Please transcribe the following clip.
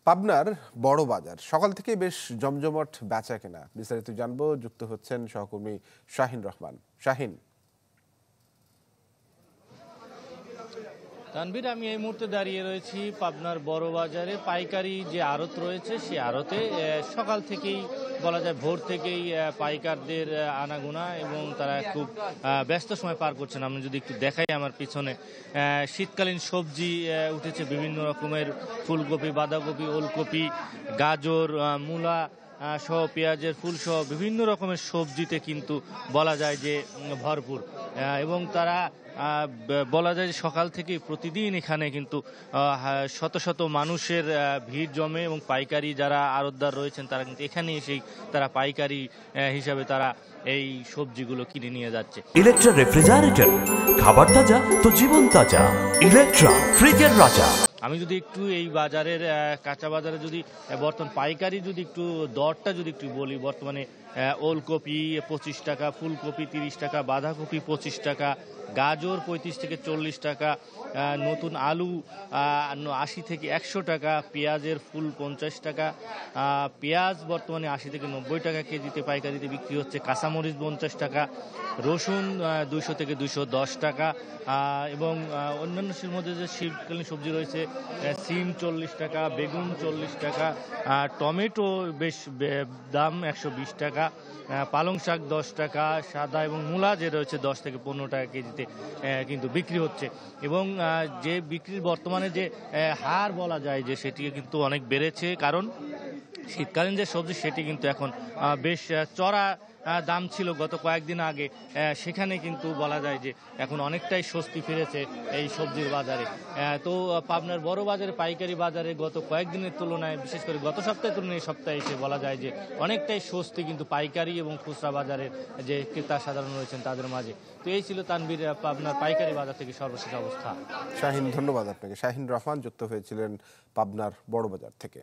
পাবনার বড় বাজার সকাল থেকে বেশ জমজমাট বেচা কেনা বিস্তারিত জানবো। যুক্ত হচ্ছেন সহকর্মী শাহিন রহমান। শাহিন। তানভীর, আমি এই মুহূর্তে দাঁড়িয়ে রয়েছি পাবনার বড় বাজারে। পাইকারি যে আড়ত রয়েছে সেই আড়তে সকাল থেকেই বলা যায় ভোর থেকেই পাইকারদের আনাগোনা এবং তারা খুব ব্যস্ত সময় পার করছেন। আমি যদি একটু দেখাই আমার পিছনে শীতকালীন সবজি উঠেছে, বিভিন্ন রকমের ফুলকপি, বাঁধাকপি, ওলকপি, গাজর, মূলা সহ পেঁয়াজের ফুল সহ বিভিন্ন রকমের সবজিতে কিন্তু বলা যায় যে ভরপুর। এবং তারা বলা যায় যে সকাল থেকে প্রতিদিন এখানে কিন্তু শত শত মানুষের ভিড় জমে এবং পাইকারি যারা আড়তদার রয়েছেন তারা কিন্তু এখানে এসেই তারা পাইকারি হিসাবে তারা এই সবজিগুলো কিনে নিয়ে যাচ্ছে। ইলেকট্রা রেফ্রিজারেটর, খাবার তাজা তো জীবন তাজা। ইলেকট্রা, ফ্রিজের রাজা। আমি যদি একটু এই বাজারের কাঁচা বাজারে যদি বর্তমান পাইকারি যদি একটু দরটা যদি একটু বলি, বর্তমানে ওলকপি 25 টাকা, ফুলকপি 30 টাকা, বাঁধাকপি 25 টাকা, গাজর 35 থেকে 40 টাকা, নতুন আলু 80 থেকে 100 টাকা, পেঁয়াজের ফুল 50 টাকা, পেঁয়াজ বর্তমানে 80 থেকে 90 টাকা কেজিতে পাইকারিতে বিক্রি হচ্ছে, কাঁচামরিচ 50 টাকা, রসুন 200 থেকে 210 টাকা, এবং অন্যান্য মধ্যে যে শীতকালীন সবজি রয়েছে সিম 40 টাকা, বেগুন 40 টাকা, টমেটো বেশ দাম 120 টাকা, পালং শাক 10 টাকা, সাদা এবং মূলা যে রয়েছে 10 থেকে 15 টাকা কেজিতে কিন্তু বিক্রি হচ্ছে। এবং যে বিক্রির বর্তমানে যে হার বলা যায় যে সেটি কিন্তু অনেক বেড়েছে, কারণ শীতকালীন যে সবজি সেটি কিন্তু এখন বেশ চড়া দাম ছিল গত কয়েকদিন আগে, সেখানে কিন্তু বলা যায় যে এখন অনেকটাই স্বস্তি ফিরেছে এই সবজির বাজারে। তো পাবনার বড় বাজারে পাইকারি বাজারে গত কয়েকদিনের তুলনায়, বিশেষ করে গত সপ্তাহের তুলনায় এই সপ্তাহে এসে বলা যায় যে অনেকটাই স্বস্তি কিন্তু পাইকারি এবং খুচরা বাজারের যে ক্রেতা সাধারণ রয়েছেন তাদের মাঝে। তো এই ছিল তানভীর পাবনার পাইকারি বাজার থেকে সর্বশেষ অবস্থা। শাহিন, ধন্যবাদ আপনাকে। শাহিন রহমান যুক্ত হয়েছিলেন পাবনার বড় বাজার থেকে।